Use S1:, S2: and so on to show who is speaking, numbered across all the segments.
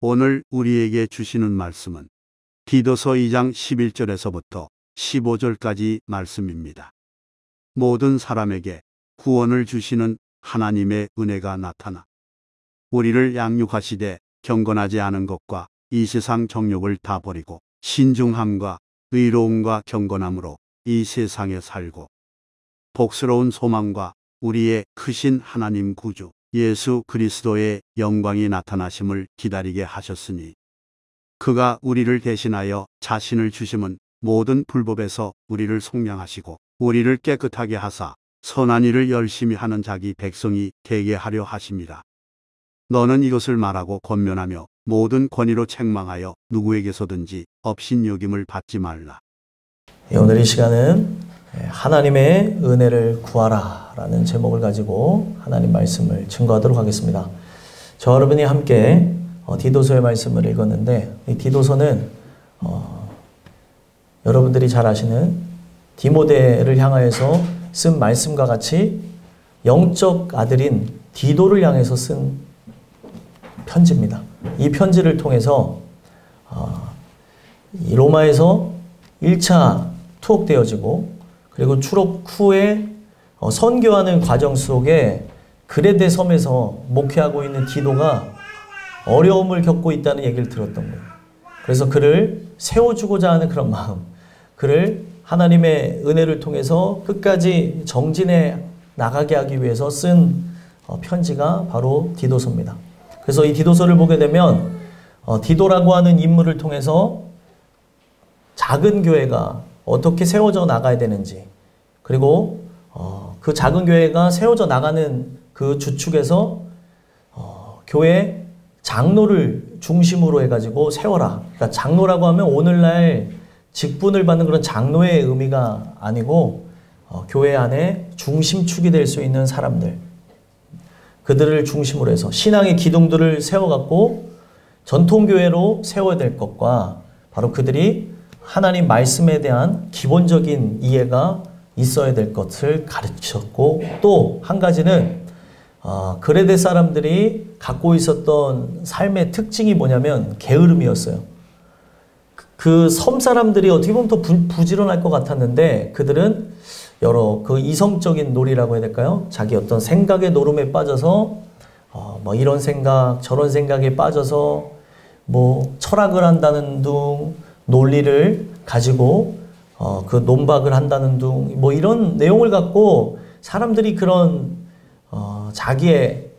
S1: 오늘 우리에게 주시는 말씀은 디도서 2장 11절에서부터 15절까지 말씀입니다. 모든 사람에게 구원을 주시는 하나님의 은혜가 나타나 우리를 양육하시되 경건하지 않은 것과 이 세상 정욕을 다 버리고 신중함과 의로움과 경건함으로 이 세상에 살고 복스러운 소망과 우리의 크신 하나님 구주 예수 그리스도의 영광이 나타나심을 기다리게 하셨으니 그가 우리를 대신하여 자신을 주심은 모든 불법에서 우리를 속량하시고 우리를 깨끗하게 하사 선한 일을 열심히 하는 자기 백성이 되게 하려 하심이라. 너는 이것을 말하고 권면하며 모든 권위로 책망하여 누구에게서든지 업신여김을 받지 말라.
S2: 오늘 이 시간은 하나님의 은혜를 구하라 라는 제목을 가지고 하나님 말씀을 증거하도록 하겠습니다. 저 여러분이 함께 디도서의 말씀을 읽었는데, 이 디도서는 여러분들이 잘 아시는 디모데를 향하여서 쓴 말씀과 같이 영적 아들인 디도를 향해서 쓴 편지입니다. 이 편지를 통해서 로마에서 1차 투옥되어지고 그리고 추록 후에 선교하는 과정 속에 그레데 섬에서 목회하고 있는 디도가 어려움을 겪고 있다는 얘기를 들었던 거예요. 그래서 그를 세워주고자 하는 그런 마음, 그를 하나님의 은혜를 통해서 끝까지 정진해 나가게 하기 위해서 쓴 편지가 바로 디도서입니다. 그래서 이 디도서를 보게 되면 디도라고 하는 인물을 통해서 작은 교회가 어떻게 세워져 나가야 되는지, 그리고 그 작은 교회가 세워져 나가는 그 주축에서 교회 장로를 중심으로 해가지고 세워라. 그러니까 장로라고 하면 오늘날 직분을 받는 그런 장로의 의미가 아니고 교회 안에 중심축이 될 수 있는 사람들, 그들을 중심으로 해서 신앙의 기둥들을 세워갖고 전통교회로 세워야 될 것과 바로 그들이 하나님 말씀에 대한 기본적인 이해가 있어야 될 것을 가르쳤고, 또 한 가지는 그레데 사람들이 갖고 있었던 삶의 특징이 뭐냐면 게으름이었어요. 그 섬 사람들이 어떻게 보면 더 부지런할 것 같았는데 그들은 여러 그 이성적인 놀이라고 해야 될까요? 자기 어떤 생각의 노름에 빠져서 뭐 이런 생각 저런 생각에 빠져서 뭐 철학을 한다는 둥, 논리를 가지고 그 논박을 한다는 둥, 뭐 이런 내용을 갖고 사람들이 그런 자기의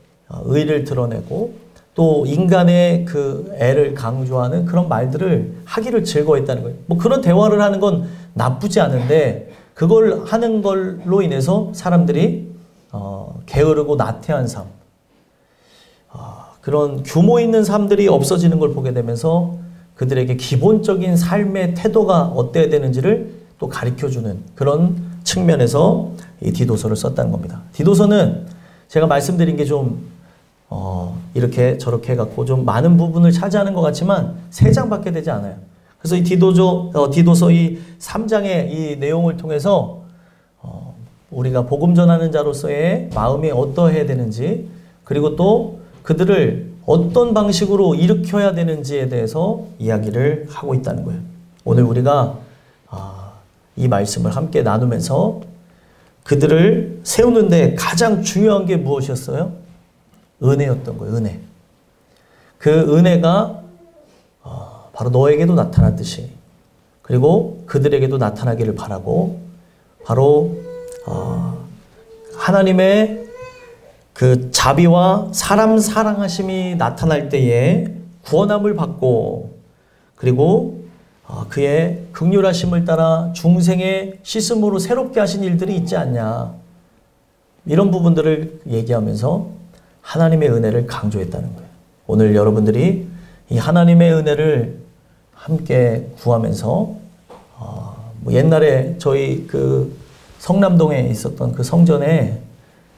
S2: 의를 드러내고 또 인간의 그 애를 강조하는 그런 말들을 하기를 즐거워했다는 거예요. 뭐 그런 대화를 하는 건 나쁘지 않은데 그걸 하는 걸로 인해서 사람들이 게으르고 나태한 삶, 그런 규모 있는 삶들이 없어지는 걸 보게 되면서 그들에게 기본적인 삶의 태도가 어때야 되는지를 또 가르쳐주는 그런 측면에서 이 디도서를 썼다는 겁니다. 디도서는 제가 말씀드린 게 좀 이렇게 저렇게 해갖고 좀 많은 부분을 차지하는 것 같지만 3장밖에 되지 않아요. 그래서 이 디도서 이 3장의 이 내용을 통해서 우리가 복음 전하는 자로서의 마음이 어떠해야 되는지, 그리고 또 그들을 어떤 방식으로 일으켜야 되는지에 대해서 이야기를 하고 있다는 거예요. 오늘 우리가 이 말씀을 함께 나누면서 그들을 세우는데 가장 중요한 게 무엇이었어요? 은혜였던 거예요. 은혜. 그 은혜가 바로 너에게도 나타났듯이, 그리고 그들에게도 나타나기를 바라고, 바로 하나님의 그 자비와 사람 사랑하심이 나타날 때에 구원함을 받고, 그리고 그의 긍휼하심을 따라 중생의 씻음으로 새롭게 하신 일들이 있지 않냐, 이런 부분들을 얘기하면서 하나님의 은혜를 강조했다는 거예요. 오늘 여러분들이 이 하나님의 은혜를 함께 구하면서 뭐 옛날에 저희 그 성남동에 있었던 그 성전에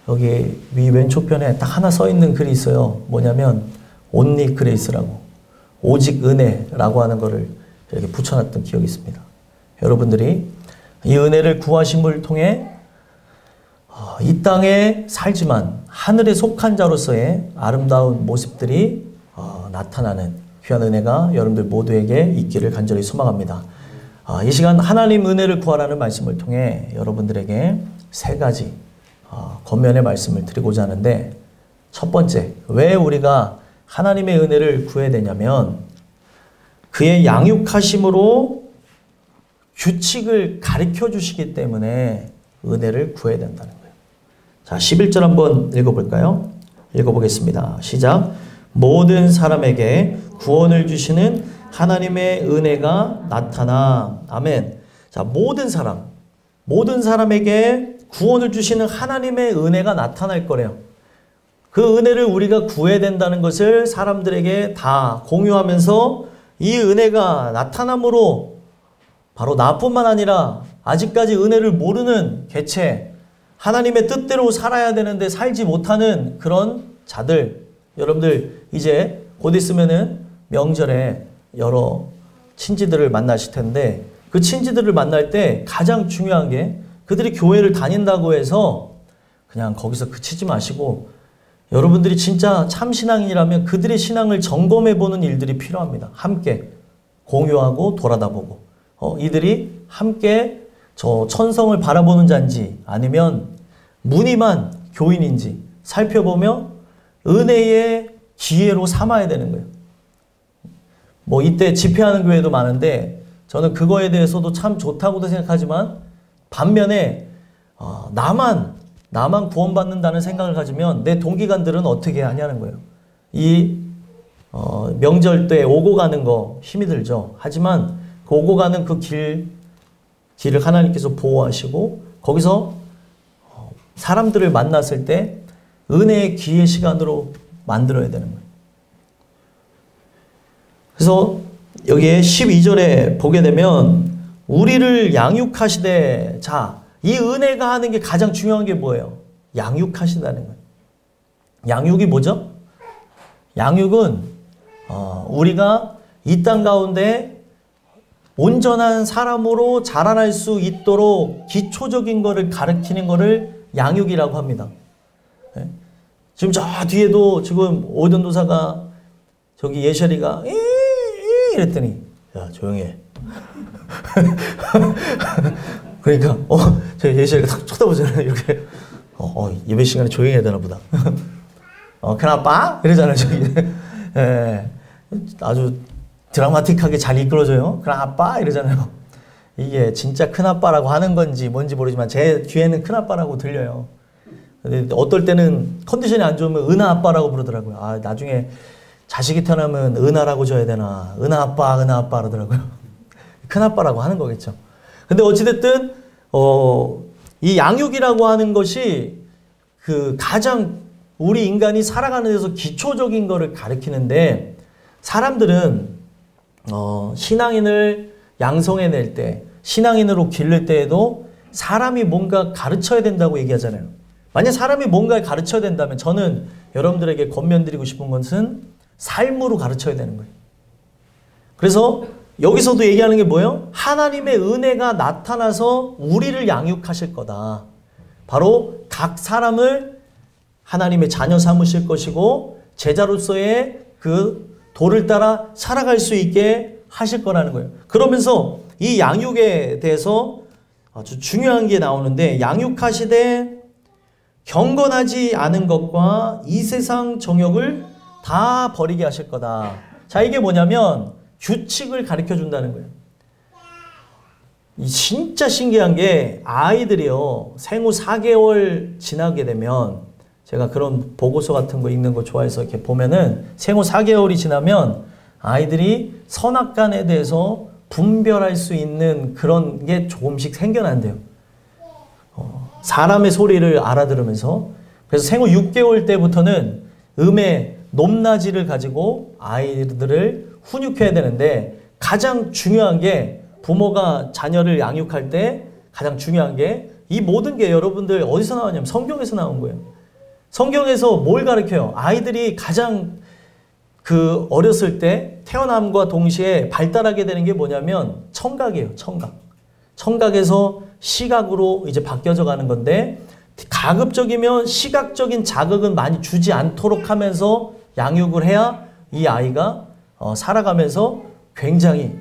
S2: 여기 위 왼쪽편에 딱 하나 써 있는 글이 있어요. 뭐냐면 only grace라고, 오직 은혜라고 하는 거를 이렇게 붙여놨던 기억이 있습니다. 여러분들이 이 은혜를 구하심을 통해 이 땅에 살지만 하늘에 속한 자로서의 아름다운 모습들이 나타나는, 귀한 은혜가 여러분들 모두에게 있기를 간절히 소망합니다. 이 시간 하나님 은혜를 구하라는 말씀을 통해 여러분들에게 세 가지 겉면의 말씀을 드리고자 하는데, 첫 번째, 왜 우리가 하나님의 은혜를 구해야 되냐면 그의 양육하심으로 규칙을 가르쳐 주시기 때문에 은혜를 구해야 된다는 거예요. 자, 11절 한번 읽어볼까요? 읽어보겠습니다. 시작. 모든 사람에게 구원을 주시는 하나님의 은혜가 나타나. 아멘. 자, 모든 사람에게 구원을 주시는 하나님의 은혜가 나타날 거래요. 그 은혜를 우리가 구해야 된다는 것을 사람들에게 다 공유하면서 이 은혜가 나타남으로 바로 나뿐만 아니라 아직까지 은혜를 모르는 개체, 하나님의 뜻대로 살아야 되는데 살지 못하는 그런 자들, 여러분들 이제 곧 있으면은 명절에 여러 친지들을 만나실 텐데, 그 친지들을 만날 때 가장 중요한 게 그들이 교회를 다닌다고 해서 그냥 거기서 그치지 마시고, 여러분들이 진짜 참 신앙인이라면 그들의 신앙을 점검해 보는 일들이 필요합니다. 함께 공유하고 돌아다보고, 이들이 함께 저 천성을 바라보는 자인지 아니면 무늬만 교인인지 살펴보며 은혜의 기회로 삼아야 되는 거예요. 뭐 이때 집회하는 교회도 많은데 저는 그거에 대해서도 참 좋다고도 생각하지만, 반면에 나만 구원받는다는 생각을 가지면 내 동기간들은 어떻게 하냐는 거예요. 이 명절 때 오고 가는 거 힘이 들죠. 하지만 그 오고 가는 그 길을 하나님께서 보호하시고 거기서 사람들을 만났을 때 은혜의 기회 시간으로 만들어야 되는 거예요. 그래서 여기에 12절에 보게 되면 우리를 양육하시되, 자, 이 은혜가 하는 게 가장 중요한 게 뭐예요? 양육하신다는 거예요. 양육이 뭐죠? 양육은 우리가 이 땅 가운데 온전한 사람으로 자라날 수 있도록 기초적인 거를 가르치는 거를 양육이라고 합니다. 네? 지금 저 뒤에도 지금 오전도사가 저기 예설이가 이랬더니 야 조용히 해. 그러니까 저 예설이가 딱 쳐다보잖아요. 이렇게 예배 시간에 조용히 해야 되나 보다. 큰아빠? 이러잖아요. 저기. 예, 아주 드라마틱하게 잘 이끌어줘요. 큰아빠? 이러잖아요. 이게 진짜 큰아빠라고 하는 건지 뭔지 모르지만 제 귀에는 큰아빠라고 들려요. 근데 어떨 때는 컨디션이 안 좋으면 은하아빠라고 부르더라고요. 나중에 자식이 태어나면 은하라고 줘야 되나. 은하아빠 그러더라고요. 큰아빠라고 하는 거겠죠. 근데 어찌됐든 이 양육이라고 하는 것이 그 가장 우리 인간이 살아가는 데서 기초적인 거를 가르치는데, 사람들은 신앙인을 양성해낼 때, 신앙인으로 기를 때에도 사람이 뭔가 가르쳐야 된다고 얘기하잖아요. 만약 사람이 뭔가를 가르쳐야 된다면 저는 여러분들에게 권면드리고 싶은 것은 삶으로 가르쳐야 되는 거예요. 그래서 여기서도 얘기하는 게 뭐예요? 하나님의 은혜가 나타나서 우리를 양육하실 거다. 바로 각 사람을 하나님의 자녀 삼으실 것이고 제자로서의 그 도를 따라 살아갈 수 있게 하실 거라는 거예요. 그러면서 이 양육에 대해서 아주 중요한 게 나오는데, 양육하시되 경건하지 않은 것과 이 세상 정욕을 다 버리게 하실 거다. 자, 이게 뭐냐면 규칙을 가르쳐 준다는 거예요. 진짜 신기한 게 아이들이요, 생후 4개월 지나게 되면, 제가 그런 보고서 같은 거 읽는 거 좋아해서 이렇게 보면은 생후 4개월이 지나면 아이들이 선악간에 대해서 분별할 수 있는 그런 게 조금씩 생겨난대요. 사람의 소리를 알아들으면서. 그래서 생후 6개월 때부터는 음의 높낮이를 가지고 아이들을 훈육해야 되는데, 가장 중요한 게 부모가 자녀를 양육할 때 가장 중요한 게, 이 모든 게 여러분들 어디서 나왔냐면 성경에서 나온 거예요. 성경에서 뭘 가르쳐요? 아이들이 가장 그 어렸을 때 태어남과 동시에 발달하게 되는 게 뭐냐면 청각이에요. 청각에서 시각으로 이제 바뀌어져 가는 건데, 가급적이면 시각적인 자극은 많이 주지 않도록 하면서 양육을 해야 이 아이가 살아가면서 굉장히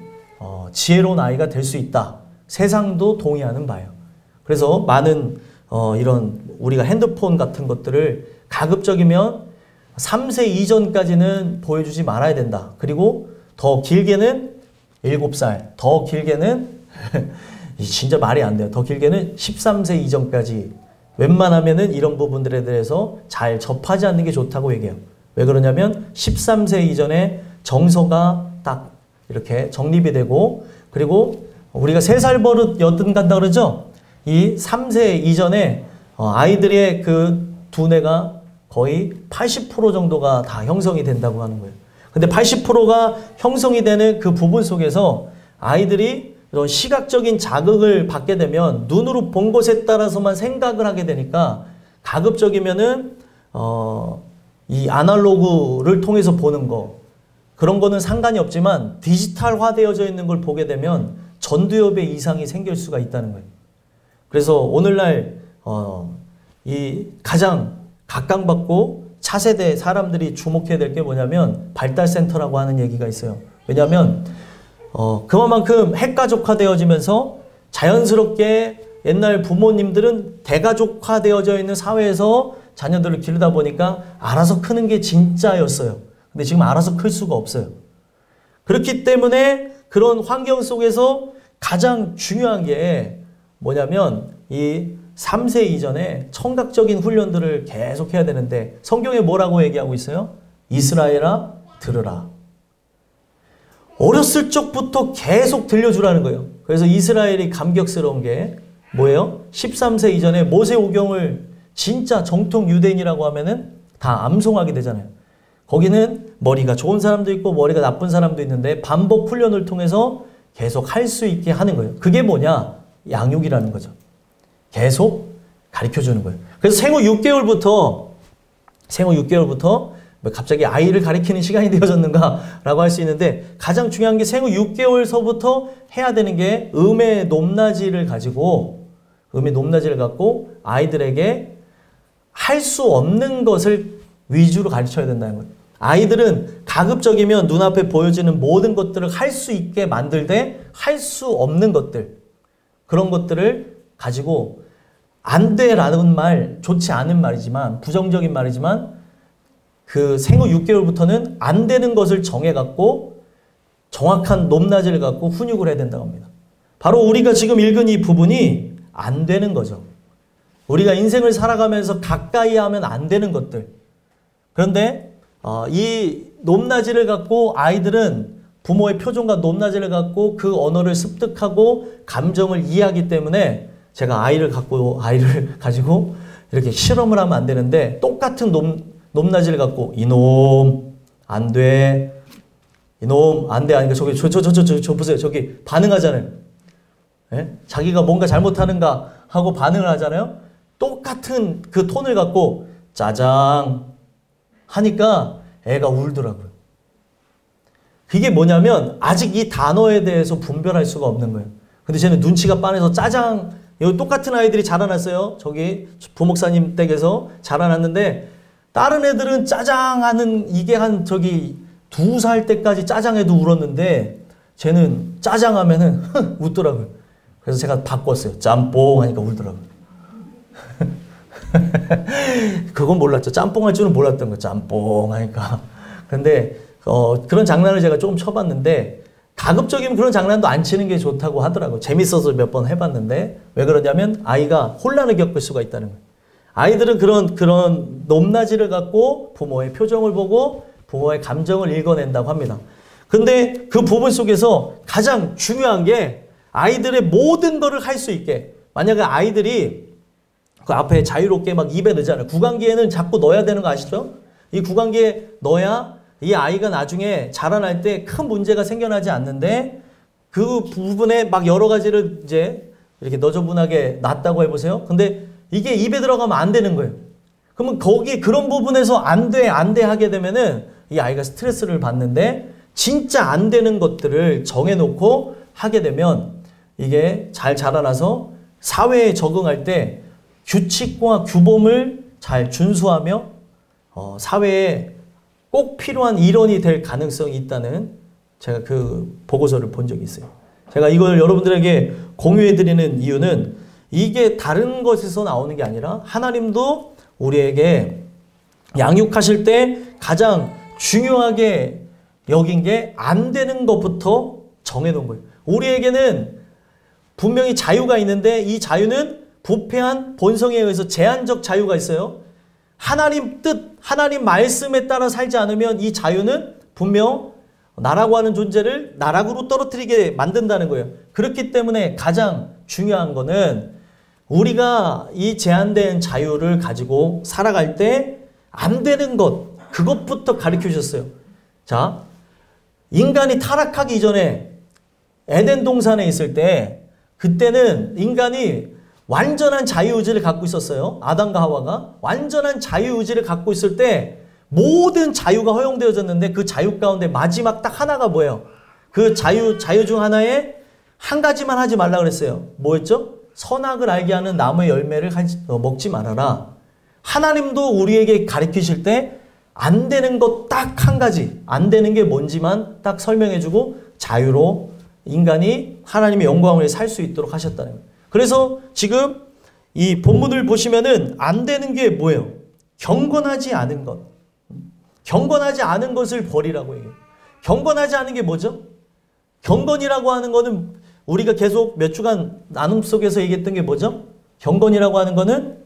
S2: 지혜로운 아이가 될 수 있다. 세상도 동의하는 바예요. 그래서 많은 이런 우리가 핸드폰 같은 것들을 가급적이면 3세 이전까지는 보여주지 말아야 된다. 그리고 더 길게는 7살, 더 길게는 진짜 말이 안 돼요. 더 길게는 13세 이전까지 웬만하면은 이런 부분들에 대해서 잘 접하지 않는 게 좋다고 얘기해요. 왜 그러냐면 13세 이전에 정서가 딱 이렇게 정립이 되고, 그리고 우리가 3살 버릇 여든 간다 그러죠? 이 3세 이전에 아이들의 그 두뇌가 거의 80% 정도가 다 형성이 된다고 하는 거예요. 근데 80%가 형성이 되는 그 부분 속에서 아이들이 이런 시각적인 자극을 받게 되면 눈으로 본 것에 따라서만 생각을 하게 되니까 가급적이면은 이 아날로그를 통해서 보는 거, 그런 거는 상관이 없지만 디지털화되어져 있는 걸 보게 되면 전두엽에 이상이 생길 수가 있다는 거예요. 그래서 오늘날 이 가장 각광받고 차세대 사람들이 주목해야 될 게 뭐냐면 발달센터라고 하는 얘기가 있어요. 왜냐하면 그만큼 핵가족화되어지면서 자연스럽게 옛날 부모님들은 대가족화되어져 있는 사회에서 자녀들을 기르다 보니까 알아서 크는 게 진짜였어요. 근데 지금 알아서 클 수가 없어요. 그렇기 때문에 그런 환경 속에서 가장 중요한 게 뭐냐면 이 3세 이전에 청각적인 훈련들을 계속 해야 되는데 성경에 뭐라고 얘기하고 있어요? 이스라엘아 들으라. 어렸을 적부터 계속 들려주라는 거예요. 그래서 이스라엘이 감격스러운 게 뭐예요? 13세 이전에 모세오경을 진짜 정통 유대인이라고 하면은 다 암송하게 되잖아요. 거기는 머리가 좋은 사람도 있고 머리가 나쁜 사람도 있는데 반복 훈련을 통해서 계속 할 수 있게 하는 거예요. 그게 뭐냐? 양육이라는 거죠. 계속 가르쳐주는 거예요. 그래서 생후 6개월부터 갑자기 아이를 가르치는 시간이 되어졌는가 라고 할 수 있는데 가장 중요한 게 생후 6개월서부터 해야 되는 게 음의 높낮이를 갖고 아이들에게 할 수 없는 것을 위주로 가르쳐야 된다는 거예요. 아이들은 가급적이면 눈앞에 보여지는 모든 것들을 할 수 있게 만들되 할 수 없는 것들, 그런 것들을 가지고 안 돼라는 말, 좋지 않은 말이지만 부정적인 말이지만 그 생후 6개월부터는 안 되는 것을 정해갖고 정확한 높낮이를 갖고 훈육을 해야 된다고 합니다. 바로 우리가 지금 읽은 이 부분이 안 되는 거죠. 우리가 인생을 살아가면서 가까이 하면 안 되는 것들. 그런데 이 높낮이를 갖고 아이들은 부모의 표정과 높낮이를 갖고 그 언어를 습득하고 감정을 이해하기 때문에 제가 아이를 가지고 이렇게 실험을 하면 안 되는데 똑같은 높낮이를 갖고 이놈 안 돼, 이놈 안 돼, 아니까 저기 저 보세요, 저기 반응하잖아요. 예? 자기가 뭔가 잘못하는가 하고 반응을 하잖아요. 똑같은 그 톤을 갖고 짜장 하니까 애가 울더라고요. 그게 뭐냐면 아직 이 단어에 대해서 분별할 수가 없는 거예요. 근데 쟤는 눈치가 빠내서 짜장, 여기 똑같은 아이들이 자라났어요. 저기 부목사님 댁에서 자라났는데 다른 애들은 짜장하는 이게 한 저기 2살 때까지 짜장해도 울었는데 쟤는 짜장하면은 웃더라고요. 그래서 제가 바꿨어요. 짬뽕 하니까 울더라고요. 그건 몰랐죠. 짬뽕 할 줄은 몰랐던 거. 짬뽕 하니까. 근데 그런 장난을 제가 조금 쳐봤는데 가급적이면 그런 장난도 안 치는 게 좋다고 하더라고요. 재밌어서 몇 번 해봤는데 왜 그러냐면 아이가 혼란을 겪을 수가 있다는 거예요. 아이들은 그런 높낮이를 갖고 부모의 표정을 보고 부모의 감정을 읽어낸다고 합니다. 근데 그 부분 속에서 가장 중요한 게 아이들의 모든 거를 할 수 있게, 만약에 아이들이 그 앞에 자유롭게 막 입에 넣잖아요. 구강기에는 자꾸 넣어야 되는 거 아시죠? 이 구강기에 넣어야 이 아이가 나중에 자라날 때 큰 문제가 생겨나지 않는데 그 부분에 막 여러 가지를 이제 이렇게 너저분하게 놨다고 해보세요. 근데 이게 입에 들어가면 안 되는 거예요. 그러면 거기 그런 부분에서 안 돼 하게 되면은 이 아이가 스트레스를 받는데 진짜 안 되는 것들을 정해놓고 하게 되면 이게 잘 자라나서 사회에 적응할 때 규칙과 규범을 잘 준수하며 사회에 꼭 필요한 일원이 될 가능성이 있다는 제가 그 보고서를 본 적이 있어요. 제가 이걸 여러분들에게 공유해드리는 이유는 이게 다른 것에서 나오는 게 아니라 하나님도 우리에게 양육하실 때 가장 중요하게 여긴 게 안 되는 것부터 정해놓은 거예요. 우리에게는 분명히 자유가 있는데 이 자유는 부패한 본성에 의해서 제한적 자유가 있어요. 하나님 뜻, 하나님 말씀에 따라 살지 않으면 이 자유는 분명 나라고 하는 존재를 나락으로 떨어뜨리게 만든다는 거예요. 그렇기 때문에 가장 중요한 거는 우리가 이 제한된 자유를 가지고 살아갈 때 안 되는 것, 그것부터 가르쳐 주셨어요. 자, 인간이 타락하기 이전에 에덴 동산에 있을 때 그때는 인간이 완전한 자유의지를 갖고 있었어요. 아담과 하와가 완전한 자유의지를 갖고 있을 때 모든 자유가 허용되어졌는데 그 자유 가운데 마지막 딱 하나가 뭐예요? 그 자유 중 하나에 한 가지만 하지 말라 그랬어요. 뭐였죠? 선악을 알게 하는 나무의 열매를 먹지 말아라. 하나님도 우리에게 가르치실 때 안 되는 것 딱 한 가지, 안 되는 게 뭔지만 딱 설명해주고 자유로 인간이 하나님의 영광을 살 수 있도록 하셨다는 거예요. 그래서 지금 이 본문을 보시면은 안 되는 게 뭐예요? 경건하지 않은 것. 경건하지 않은 것을 버리라고 얘기해요. 경건하지 않은 게 뭐죠? 경건이라고 하는 거는 우리가 계속 몇 주간 나눔 속에서 얘기했던 게 뭐죠? 경건이라고 하는 거는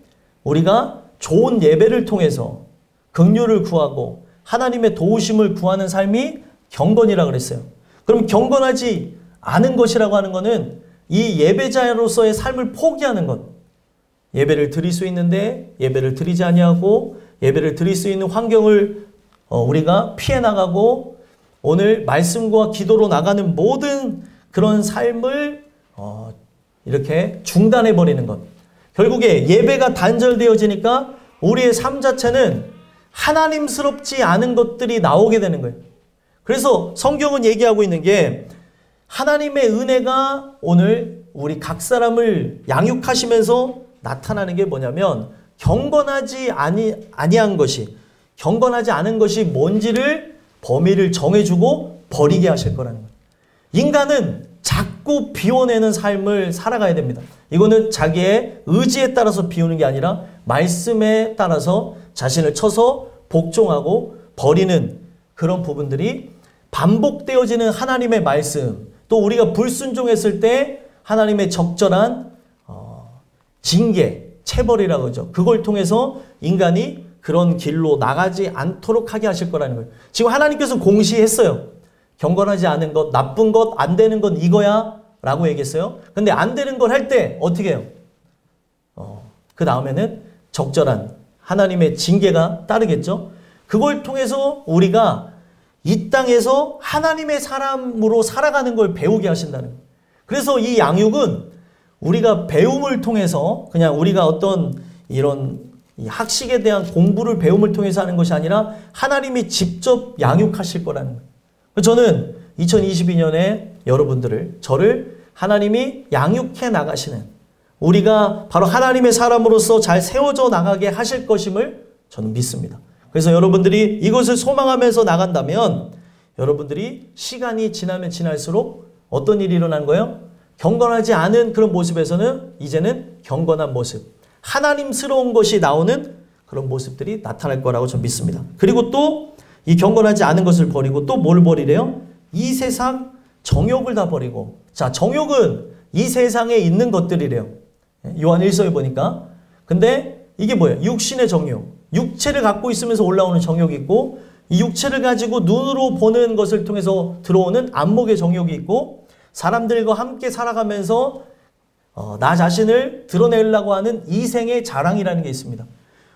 S2: 우리가 좋은 예배를 통해서 긍휼을 구하고 하나님의 도우심을 구하는 삶이 경건이라고 그랬어요. 그럼 경건하지 않은 것이라고 하는 거는 이 예배자로서의 삶을 포기하는 것. 예배를 드릴 수 있는데 예배를 드리지 아니하고 예배를 드릴 수 있는 환경을 우리가 피해 나가고 오늘 말씀과 기도로 나가는 모든 그런 삶을 이렇게 중단해 버리는 것. 결국에 예배가 단절되어지니까 우리의 삶 자체는 하나님스럽지 않은 것들이 나오게 되는 거예요. 그래서 성경은 얘기하고 있는 게 하나님의 은혜가 오늘 우리 각 사람을 양육하시면서 나타나는 게 뭐냐면 경건하지 아니한 것이, 경건하지 않은 것이 뭔지를 범위를 정해주고 버리게 하실 거라는 거예요. 인간은 자꾸 비워내는 삶을 살아가야 됩니다. 이거는 자기의 의지에 따라서 비우는 게 아니라 말씀에 따라서 자신을 쳐서 복종하고 버리는 그런 부분들이 반복되어지는 하나님의 말씀, 또 우리가 불순종했을 때 하나님의 적절한 징계, 체벌이라고 하죠. 그걸 통해서 인간이 그런 길로 나가지 않도록 하게 하실 거라는 거예요. 지금 하나님께서 공시했어요. 경건하지 않은 것, 나쁜 것, 안 되는 건 이거야 라고 얘기했어요. 근데 안 되는 걸 할 때 어떻게 해요? 그 다음에는 적절한 하나님의 징계가 따르겠죠. 그걸 통해서 우리가 이 땅에서 하나님의 사람으로 살아가는 걸 배우게 하신다는 거예요. 그래서 이 양육은 우리가 배움을 통해서 그냥 우리가 어떤 이런 학식에 대한 공부를 배움을 통해서 하는 것이 아니라 하나님이 직접 양육하실 거라는 거예요. 저는 2022년에 여러분들을, 저를 하나님이 양육해 나가시는, 우리가 바로 하나님의 사람으로서 잘 세워져 나가게 하실 것임을 저는 믿습니다. 그래서 여러분들이 이것을 소망하면서 나간다면 여러분들이 시간이 지나면 지날수록 어떤 일이 일어난 거예요? 경건하지 않은 그런 모습에서는 이제는 경건한 모습, 하나님스러운 것이 나오는 그런 모습들이 나타날 거라고 저는 믿습니다. 그리고 또 이 경건하지 않은 것을 버리고 또 뭘 버리래요? 이 세상 정욕을 다 버리고. 자, 정욕은 이 세상에 있는 것들이래요. 요한 1서에 보니까. 근데 이게 뭐예요? 육신의 정욕. 육체를 갖고 있으면서 올라오는 정욕이 있고, 이 육체를 가지고 눈으로 보는 것을 통해서 들어오는 안목의 정욕이 있고, 사람들과 함께 살아가면서 나 자신을 드러내려고 하는 이생의 자랑이라는 게 있습니다.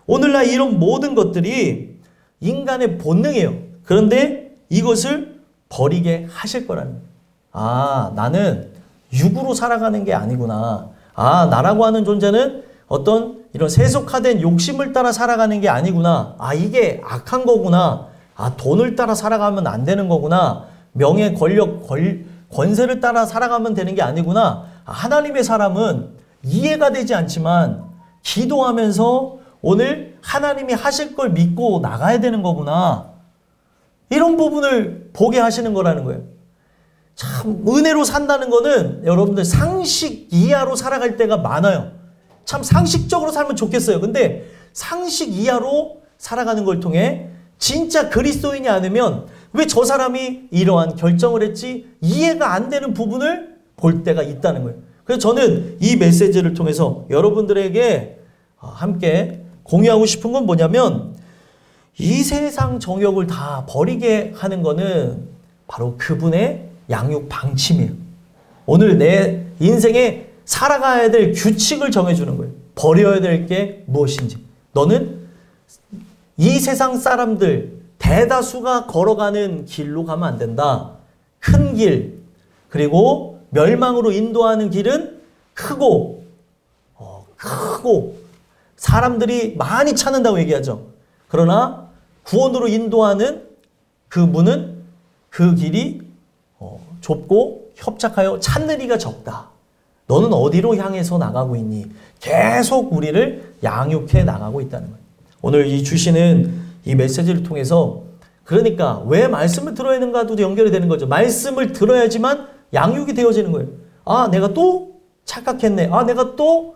S2: 오늘날 이런 모든 것들이 인간의 본능이에요. 그런데 이것을 버리게 하실 거라는 거예요. 아, 나는 육으로 살아가는 게 아니구나. 아, 나라고 하는 존재는 어떤 이런 세속화된 욕심을 따라 살아가는 게 아니구나. 아, 이게 악한 거구나. 아, 돈을 따라 살아가면 안 되는 거구나. 명예, 권력, 권세를 따라 살아가면 되는 게 아니구나. 아, 하나님의 사람은 이해가 되지 않지만 기도하면서 오늘 하나님이 하실 걸 믿고 나가야 되는 거구나. 이런 부분을 보게 하시는 거라는 거예요. 참 은혜로 산다는 거는 여러분들 상식 이하로 살아갈 때가 많아요. 참 상식적으로 살면 좋겠어요. 근데 상식 이하로 살아가는 걸 통해 진짜 그리스도인이 아니면 왜 저 사람이 이러한 결정을 했지 이해가 안 되는 부분을 볼 때가 있다는 거예요. 그래서 저는 이 메시지를 통해서 여러분들에게 함께 공유하고 싶은 건 뭐냐면 이 세상 정욕을 다 버리게 하는 거는 바로 그분의 양육 방침이에요. 오늘 내 인생에 살아가야 될 규칙을 정해주는 거예요. 버려야 될 게 무엇인지. 너는 이 세상 사람들 대다수가 걸어가는 길로 가면 안 된다. 큰 길, 그리고 멸망으로 인도하는 길은 크고 사람들이 많이 찾는다고 얘기하죠. 그러나 구원으로 인도하는 그 문은 그 길이 좁고 협착하여 찾는 이가 적다. 너는 어디로 향해서 나가고 있니? 계속 우리를 양육해 나가고 있다는 거예요. 오늘 이 주시는 이 메시지를 통해서 그러니까 왜 말씀을 들어야 하는가도 연결이 되는 거죠. 말씀을 들어야지만 양육이 되어지는 거예요. 아, 내가 또 착각했네. 아, 내가 또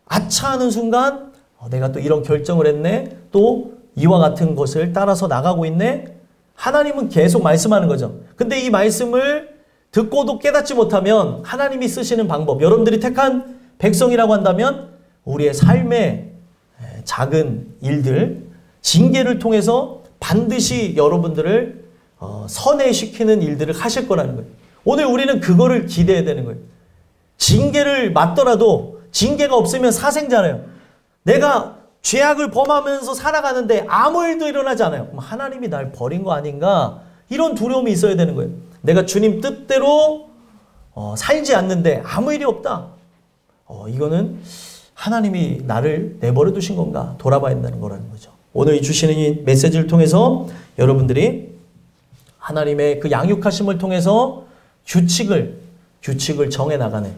S2: 아차하는 순간 내가 또 이런 결정을 했네. 또 이와 같은 것을 따라서 나가고 있네. 하나님은 계속 말씀하는 거죠. 근데 이 말씀을 듣고도 깨닫지 못하면 하나님이 쓰시는 방법, 여러분들이 택한 백성이라고 한다면 우리의 삶의 작은 일들, 징계를 통해서 반드시 여러분들을 선회시키는 일들을 하실 거라는 거예요. 오늘 우리는 그거를 기대해야 되는 거예요. 징계를 맞더라도 징계가 없으면 사생자래요. 내가 죄악을 범하면서 살아가는데 아무 일도 일어나지 않아요. 그럼 하나님이 날 버린 거 아닌가? 이런 두려움이 있어야 되는 거예요. 내가 주님 뜻대로 살지 않는데 아무 일이 없다. 이거는 하나님이 나를 내버려 두신 건가? 돌아봐야 된다는 거라는 거죠. 오늘 주시는 이 메시지를 통해서 여러분들이 하나님의 그 양육하심을 통해서 규칙을 정해 나가는,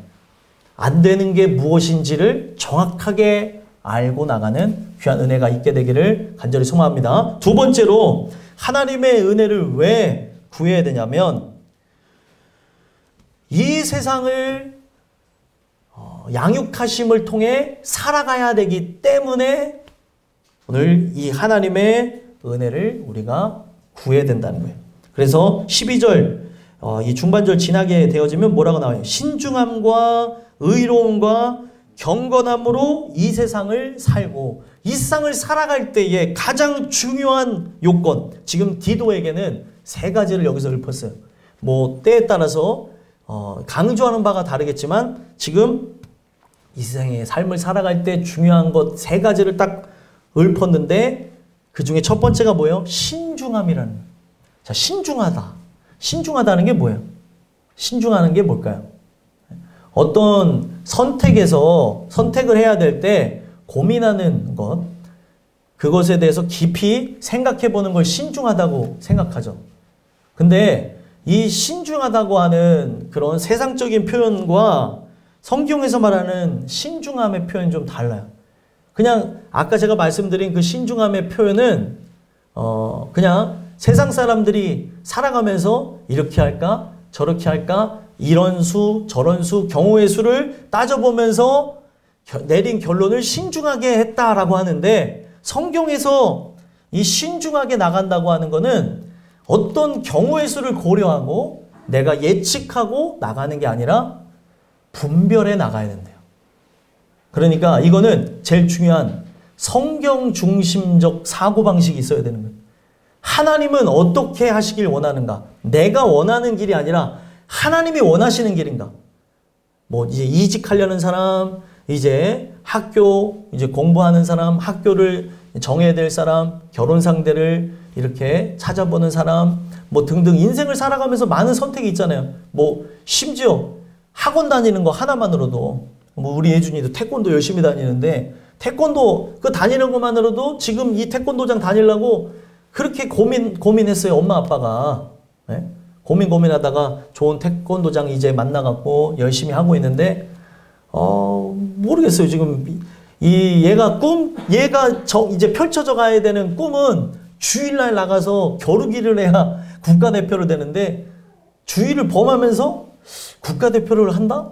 S2: 안 되는 게 무엇인지를 정확하게 알고 나가는 귀한 은혜가 있게 되기를 간절히 소망합니다. 두 번째로 하나님의 은혜를 왜 구해야 되냐면 이 세상을 양육하심을 통해 살아가야 되기 때문에 오늘 이 하나님의 은혜를 우리가 구해야 된다는 거예요. 그래서 12절 이 중반절 지나게 되어지면 뭐라고 나와요? 신중함과 의로움과 경건함으로 이 세상을 살고, 이 세상을 살아갈 때에 가장 중요한 요건, 지금 디도에게는 세 가지를 여기서 읊었어요. 뭐 때에 따라서 강조하는 바가 다르겠지만 지금 이 세상의 삶을 살아갈 때 중요한 것 세 가지를 딱 읊었는데 그 중에 첫 번째가 뭐예요? 신중함이라는 거예요. 자, 신중하다. 신중하다는 게 뭐예요? 신중하는 게 뭘까요? 어떤 선택을 해야 될 때 고민하는 것, 그것에 대해서 깊이 생각해 보는 걸 신중하다고 생각하죠. 근데 이 신중하다고 하는 그런 세상적인 표현과 성경에서 말하는 신중함의 표현이 좀 달라요. 그냥 아까 제가 말씀드린 그 신중함의 표현은 그냥 세상 사람들이 살아가면서 이렇게 할까 저렇게 할까 이런 수 저런 수 경우의 수를 따져보면서 내린 결론을 신중하게 했다라고 하는데, 성경에서 이 신중하게 나간다고 하는 거는 어떤 경우의 수를 고려하고 내가 예측하고 나가는 게 아니라 분별해 나가야 된대요. 그러니까 이거는 제일 중요한 성경 중심적 사고방식이 있어야 되는 거예요. 하나님은 어떻게 하시길 원하는가? 내가 원하는 길이 아니라 하나님이 원하시는 길인가? 뭐 이제 이직하려는 사람, 이제 학교 이제 공부하는 사람, 학교를 정해야 될 사람, 결혼 상대를 이렇게 찾아보는 사람, 뭐 등등 인생을 살아가면서 많은 선택이 있잖아요. 뭐 심지어 학원 다니는 거 하나만으로도, 뭐 우리 예준이도 태권도 열심히 다니는데 태권도 그 다니는 것만으로도 지금 이 태권도장 다니려고 그렇게 고민했어요. 엄마 아빠가. 네? 고민하다가 좋은 태권도장 이제 만나갖고 열심히 하고 있는데 모르겠어요. 지금 얘가 이제 펼쳐져 가야 되는 꿈은 주일날 나가서 겨루기를 해야 국가대표를 되는데 주일을 범하면서 국가대표를 한다?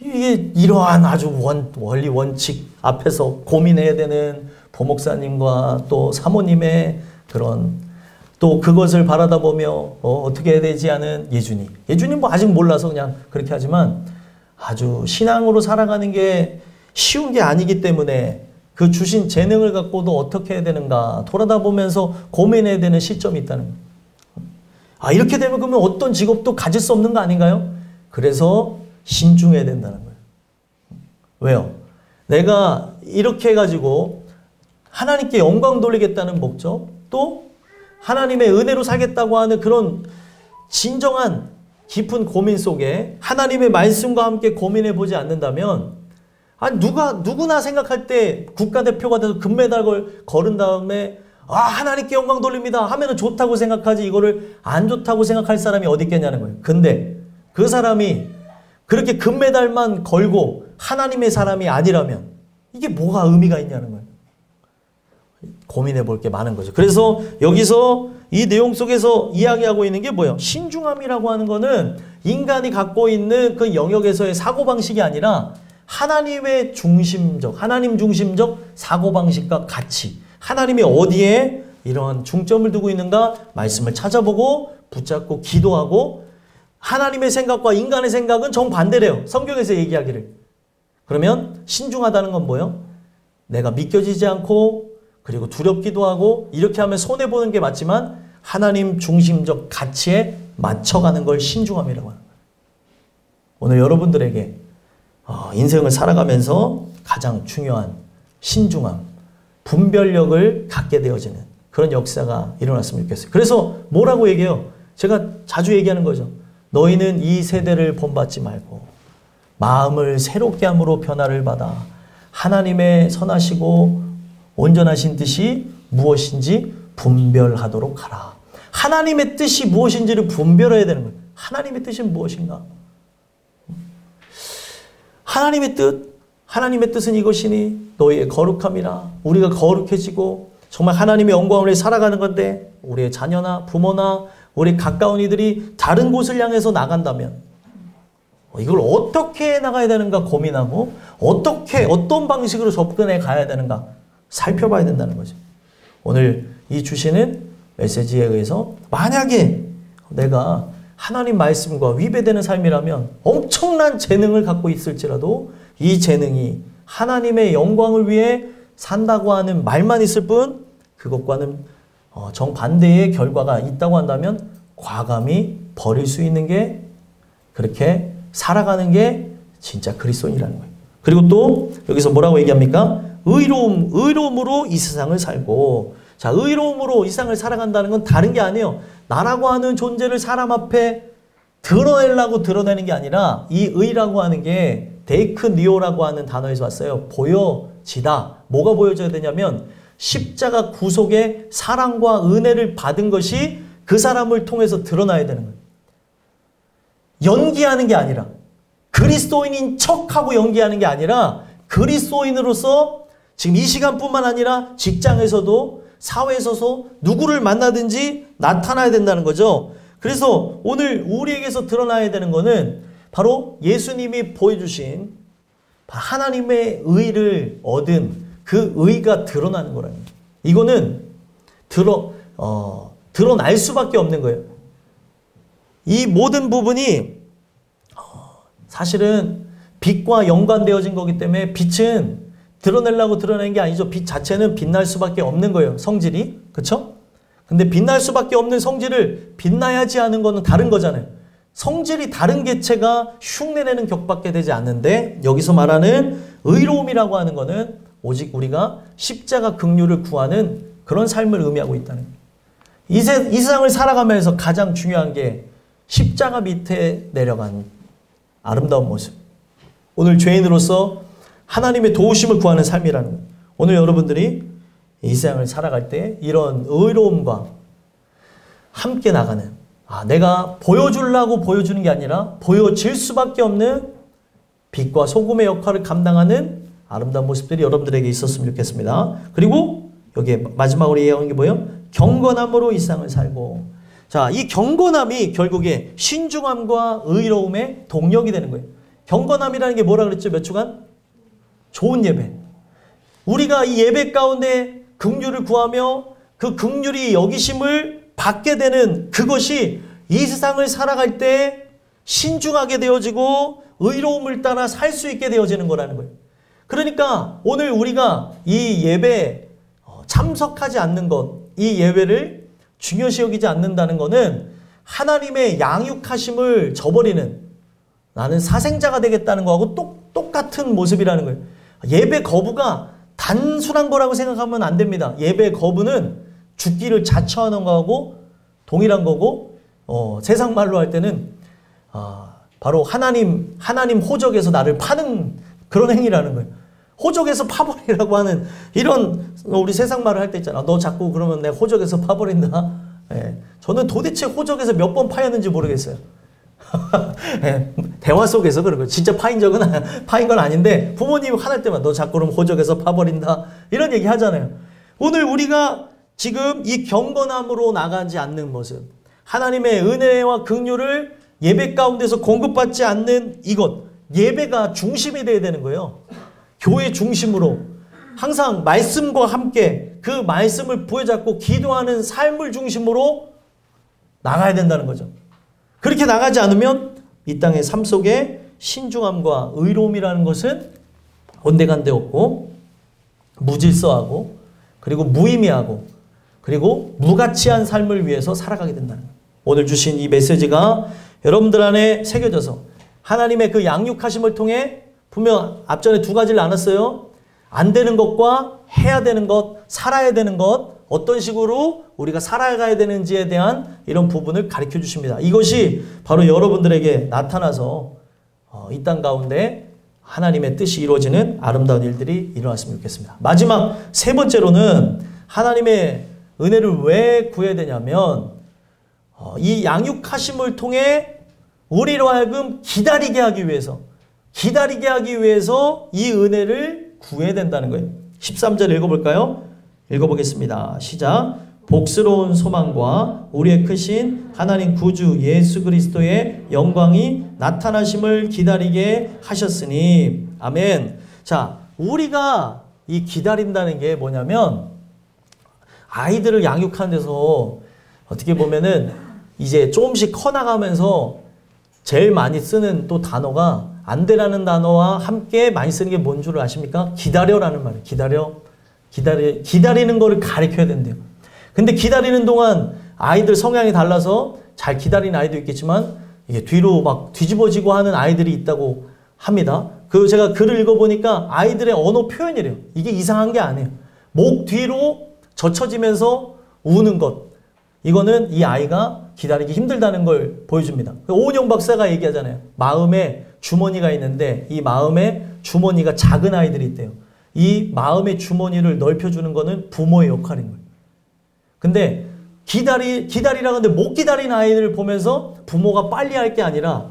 S2: 이게 이러한 아주 원리 원칙 앞에서 고민해야 되는 보목사님과 또 사모님의 그런 또 그것을 바라다 보며 어떻게 해야 되지 하는 예준이. 예준이 뭐 아직 몰라서 그냥 그렇게 하지만 아주 신앙으로 살아가는 게 쉬운 게 아니기 때문에 그 주신 재능을 갖고도 어떻게 해야 되는가 돌아다 보면서 고민해야 되는 시점이 있다는 거예요. 아, 이렇게 되면 그러면 어떤 직업도 가질 수 없는 거 아닌가요? 그래서 신중해야 된다는 거예요. 왜요? 내가 이렇게 해가지고 하나님께 영광 돌리겠다는 목적, 또 하나님의 은혜로 살겠다고 하는 그런 진정한 깊은 고민 속에 하나님의 말씀과 함께 고민해 보지 않는다면, 누구나 생각할 때 국가대표가 돼서 금메달을 거른 다음에 하나님께 영광 돌립니다 하면은 좋다고 생각하지, 이거를 안 좋다고 생각할 사람이 어디 있겠냐는 거예요. 근데 그 사람이 그렇게 금메달만 걸고 하나님의 사람이 아니라면 이게 뭐가 의미가 있냐는 거예요. 고민해 볼 게 많은 거죠. 그래서 여기서 이 내용 속에서 이야기하고 있는 게 뭐예요? 신중함이라고 하는 거는 인간이 갖고 있는 그 영역에서의 사고방식이 아니라 하나님 중심적 사고방식과 같이 하나님이 어디에 이런 중점을 두고 있는가 말씀을 찾아보고 붙잡고 기도하고, 하나님의 생각과 인간의 생각은 정반대래요. 성경에서 얘기하기를. 그러면 신중하다는 건 뭐예요? 내가 믿겨지지 않고 그리고 두렵기도 하고 이렇게 하면 손해보는 게 맞지만 하나님 중심적 가치에 맞춰가는 걸 신중함이라고 하는 거예요. 오늘 여러분들에게 인생을 살아가면서 가장 중요한 신중함, 분별력을 갖게 되어지는 그런 역사가 일어났으면 좋겠어요. 그래서 뭐라고 얘기해요? 제가 자주 얘기하는 거죠. 너희는 이 세대를 본받지 말고 마음을 새롭게 함으로 변화를 받아 하나님의 선하시고 온전하신 뜻이 무엇인지 분별하도록 하라. 하나님의 뜻이 무엇인지를 분별해야 되는 거예요. 하나님의 뜻은 무엇인가? 하나님의 뜻은 이것이니 너희의 거룩함이라. 우리가 거룩해지고 정말 하나님의 영광을 위해 살아가는 건데 우리의 자녀나 부모나 우리 가까운 이들이 다른 곳을 향해서 나간다면 이걸 어떻게 나가야 되는가 고민하고 어떤 방식으로 접근해 가야 되는가 살펴봐야 된다는 거죠. 오늘 이 주시는 메시지에 의해서 만약에 내가 하나님 말씀과 위배되는 삶이라면 엄청난 재능을 갖고 있을지라도 이 재능이 하나님의 영광을 위해 산다고 하는 말만 있을 뿐 그것과는 정반대의 결과가 있다고 한다면 과감히 버릴 수 있는 게 그렇게 살아가는 게 진짜 그리스도인이라는 거예요. 그리고 또 여기서 뭐라고 얘기합니까? 의로움으로 이 세상을 살고. 자, 의로움으로 이 세상을 살아간다는 건 다른 게 아니에요. 나라고 하는 존재를 사람 앞에 드러내려고 드러내는 게 아니라 이 의라고 하는 게 데이크니오라고 하는 단어에서 왔어요. 보여지다. 뭐가 보여져야 되냐면 십자가 구속의 사랑과 은혜를 받은 것이 그 사람을 통해서 드러나야 되는 거예요. 연기하는 게 아니라 그리스도인인 척하고 연기하는 게 아니라 그리스도인으로서 지금 이 시간뿐만 아니라 직장에서도 사회에서도 누구를 만나든지 나타나야 된다는 거죠. 그래서 오늘 우리에게서 드러나야 되는 거는 바로 예수님이 보여주신 하나님의 의를 얻은 그 의가 드러나는 거라는 거예요. 이거는 드러날 수밖에 없는 거예요. 이 모든 부분이 사실은 빛과 연관되어진 거기 때문에 빛은 드러내려고 드러낸 게 아니죠. 빛 자체는 빛날 수밖에 없는 거예요. 성질이. 그렇죠? 근데 빛날 수밖에 없는 성질을 빛나야지 하는 거는 다른 거잖아요. 성질이 다른 개체가 흉내내는 격밖에 되지 않는데 여기서 말하는 의로움이라고 하는 거는 오직 우리가 십자가 긍휼을 구하는 그런 삶을 의미하고 있다는 거예요. 이 세상을 살아가면서 가장 중요한 게 십자가 밑에 내려간 아름다운 모습. 오늘 죄인으로서 하나님의 도우심을 구하는 삶이라는 거예요. 오늘 여러분들이 이 세상을 살아갈 때 이런 의로움과 함께 나가는, 내가 보여주려고 보여주는 게 아니라 보여질 수밖에 없는 빛과 소금의 역할을 감당하는 아름다운 모습들이 여러분들에게 있었으면 좋겠습니다. 그리고 여기에 마지막으로 얘기하는 게 뭐예요? 경건함으로 일상을 살고. 자, 이 경건함이 결국에 신중함과 의로움의 동력이 되는 거예요. 경건함이라는 게 뭐라 그랬죠? 몇 주간? 좋은 예배. 우리가 이 예배 가운데 긍휼을 구하며 그 긍휼이 여기심을 받게 되는 그것이 이 세상을 살아갈 때 신중하게 되어지고 의로움을 따라 살 수 있게 되어지는 거라는 거예요. 그러니까 오늘 우리가 이 예배에 참석하지 않는 것, 이 예배를 중요시 여기지 않는다는 것은 하나님의 양육하심을 저버리는, 나는 사생자가 되겠다는 거하고 똑같은 모습이라는 거예요. 예배 거부가 단순한 거라고 생각하면 안 됩니다. 예배 거부는 죽기를 자처하는 거하고 동일한 거고, 세상 말로 할 때는 바로 하나님 호적에서 나를 파는 그런 행위라는 거예요. 호적에서 파버리라고 하는 이런, 우리 세상 말을 할 때 있잖아. 너 자꾸 그러면 내 호적에서 파버린다. 예. 저는 도대체 호적에서 몇 번 파였는지 모르겠어요. 예. 대화 속에서 그런 거예요. 진짜 파인 건 아닌데 부모님이 화날 때만 너 자꾸 그러면 호적에서 파버린다. 이런 얘기 하잖아요. 오늘 우리가 지금 이 경건함으로 나가지 않는 모습, 하나님의 은혜와 긍휼을 예배 가운데서 공급받지 않는 이것, 예배가 중심이 돼야 되는 거예요. 교회 중심으로 항상 말씀과 함께 그 말씀을 부여잡고 기도하는 삶을 중심으로 나가야 된다는 거죠. 그렇게 나가지 않으면 이 땅의 삶 속에 신중함과 의로움이라는 것은 온데간데 없고 무질서하고 그리고 무의미하고 그리고 무가치한 삶을 위해서 살아가게 된다는 거예요. 오늘 주신 이 메시지가 여러분들 안에 새겨져서 하나님의 그 양육하심을 통해 분명 앞전에 두 가지를 나눴어요. 안 되는 것과 해야 되는 것, 살아야 되는 것, 어떤 식으로 우리가 살아가야 되는지에 대한 이런 부분을 가르쳐 주십니다. 이것이 바로 여러분들에게 나타나서 이 땅 가운데 하나님의 뜻이 이루어지는 아름다운 일들이 일어났으면 좋겠습니다. 마지막 세 번째로는 하나님의 은혜를 왜 구해야 되냐면 이 양육하심을 통해 우리로 하여금 기다리게 하기 위해서 이 은혜를 구해야 된다는 거예요. 13절 읽어볼까요? 읽어보겠습니다. 시작. 복스러운 소망과 우리의 크신 하나님 구주 예수 그리스도의 영광이 나타나심을 기다리게 하셨으니. 아멘. 자, 우리가 이 기다린다는 게 뭐냐면 아이들을 양육하는 데서 어떻게 보면은 이제 조금씩 커나가면서 제일 많이 쓰는 또 단어가 안 되라는 단어와 함께 많이 쓰는 게 뭔 줄 아십니까? 기다려라는 말이에요. 기다리는 거를 가르쳐야 된대요. 근데 기다리는 동안 아이들 성향이 달라서 잘 기다리는 아이도 있겠지만 이게 뒤로 막 뒤집어지고 하는 아이들이 있다고 합니다. 제가 글을 읽어보니까 아이들의 언어 표현이래요. 이게 이상한 게 아니에요. 목 뒤로 젖혀지면서 우는 것. 이거는 이 아이가 기다리기 힘들다는 걸 보여줍니다. 오은영 박사가 얘기하잖아요. 마음에 주머니가 있는데 이 마음에 주머니가 작은 아이들이 있대요. 이 마음의 주머니를 넓혀주는 거는 부모의 역할인 거예요. 근데 기다리라고 하는데 못 기다리는 아이들을 보면서 부모가 빨리 할 게 아니라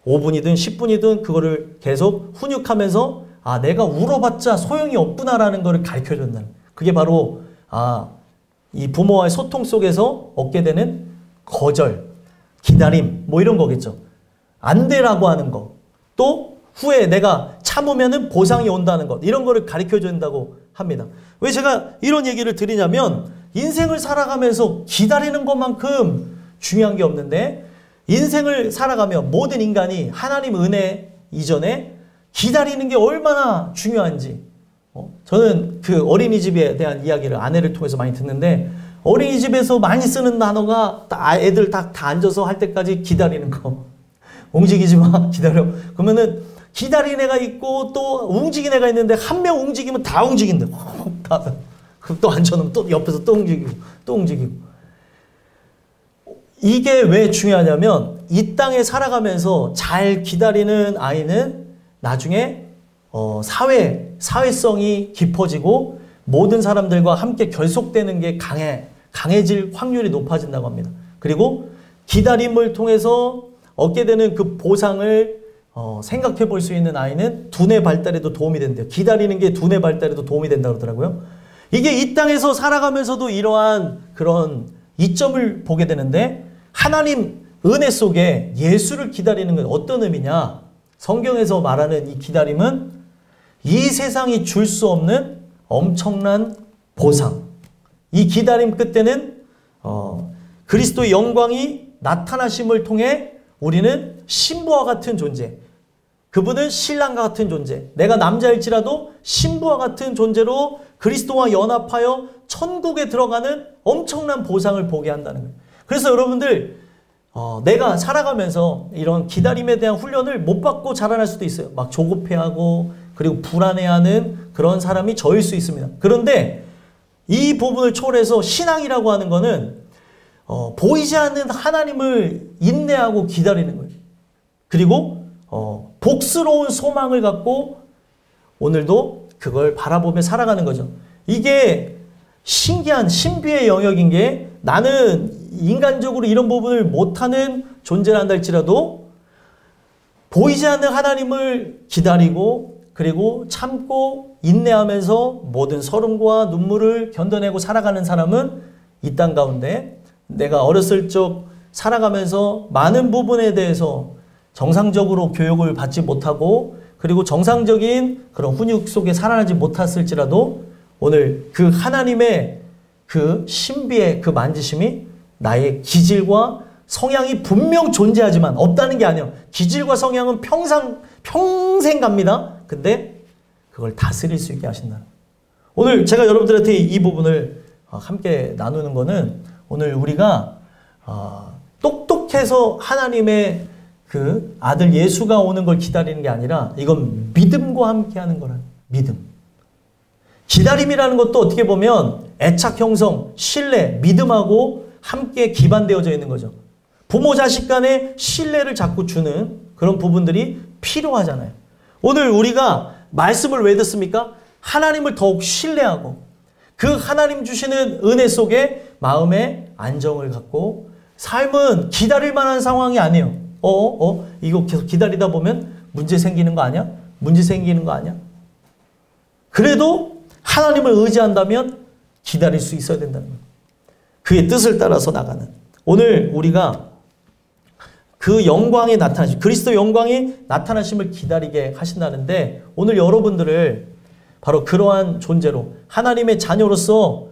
S2: 5분이든 10분이든 그거를 계속 훈육하면서 내가 울어봤자 소용이 없구나라는 거를 가르쳐준다는 거예요. 그게 바로 이 부모와의 소통 속에서 얻게 되는 거절, 기다림 뭐 이런 거겠죠. 안 되라고 하는 거. 또 후에 내가 참으면은 보상이 온다는 것. 이런 거를 가르쳐준다고 합니다. 왜 제가 이런 얘기를 드리냐면 인생을 살아가면서 기다리는 것만큼 중요한 게 없는데 인생을 살아가며 모든 인간이 하나님 은혜 이전에 기다리는 게 얼마나 중요한지 저는 그 어린이집에 대한 이야기를 아내를 통해서 많이 듣는데 어린이집에서 많이 쓰는 단어가 애들 다 앉아서 할 때까지 기다리는 거. 움직이지 마. 기다려. 그러면은 기다린 애가 있고 또 움직인 애가 있는데 한 명 움직이면 다 움직인다. 또 앉혀놓으면 또 옆에서 또 움직이고. 이게 왜 중요하냐면 이 땅에 살아가면서 잘 기다리는 아이는 나중에 사회성이 깊어지고 모든 사람들과 함께 결속되는 게 강해질 확률이 높아진다고 합니다. 그리고 기다림을 통해서 얻게 되는 그 보상을 생각해 볼 수 있는 아이는 두뇌 발달에도 도움이 된대요. 기다리는 게 두뇌 발달에도 도움이 된다고 그러더라고요. 이게 이 땅에서 살아가면서도 이러한 그런 이점을 보게 되는데, 하나님 은혜 속에 예수를 기다리는 건 어떤 의미냐? 성경에서 말하는 이 기다림은 이 세상이 줄 수 없는 엄청난 보상. 이 기다림 끝에는 그리스도의 영광이 나타나심을 통해 우리는 신부와 같은 존재, 그분은 신랑과 같은 존재, 내가 남자일지라도 신부와 같은 존재로 그리스도와 연합하여 천국에 들어가는 엄청난 보상을 보게 한다는 거예요. 그래서 여러분들 내가 살아가면서 이런 기다림에 대한 훈련을 못 받고 자라날 수도 있어요. 막 조급해하고 그리고 불안해하는 그런 사람이 저일 수 있습니다. 그런데 이 부분을 초월해서 신앙이라고 하는 거는 보이지 않는 하나님을 인내하고 기다리는 거예요. 그리고 복스러운 소망을 갖고 오늘도 그걸 바라보며 살아가는 거죠. 이게 신기한 신비의 영역인 게, 나는 인간적으로 이런 부분을 못하는 존재란다 할지라도 보이지 않는 하나님을 기다리고 그리고 참고 인내하면서 모든 서름과 눈물을 견뎌내고 살아가는 사람은 이 땅 가운데, 내가 어렸을 적 살아가면서 많은 부분에 대해서 정상적으로 교육을 받지 못하고 그리고 정상적인 그런 훈육 속에 살아나지 못했을지라도 오늘 그 하나님의 그 신비의 그 만지심이 나의 기질과 성향이 분명 존재하지만 없다는 게 아니에요. 기질과 성향은 평생 갑니다. 근데 그걸 다스릴 수 있게 하신다는 거예요. 오늘 제가 여러분들한테 이 부분을 함께 나누는 거는, 오늘 우리가 똑똑해서 하나님의 그 아들 예수가 오는 걸 기다리는 게 아니라, 이건 믿음과 함께 하는 거라는, 믿음. 기다림이라는 것도 어떻게 보면 애착 형성, 신뢰, 믿음하고 함께 기반되어져 있는 거죠. 부모 자식 간의 신뢰를 자꾸 주는 그런 부분들이 필요하잖아요. 오늘 우리가 말씀을 왜 듣습니까? 하나님을 더욱 신뢰하고 그 하나님 주시는 은혜 속에 마음의 안정을 갖고, 삶은 기다릴 만한 상황이 아니에요. 이거 계속 기다리다 보면 문제 생기는 거 아니야? 문제 생기는 거 아니야? 그래도 하나님을 의지한다면 기다릴 수 있어야 된다는 거예요. 그의 뜻을 따라서 나가는. 오늘 우리가 그 영광이 나타나심, 그리스도 영광이 나타나심을 기다리게 하신다는데, 오늘 여러분들을 바로 그러한 존재로 하나님의 자녀로서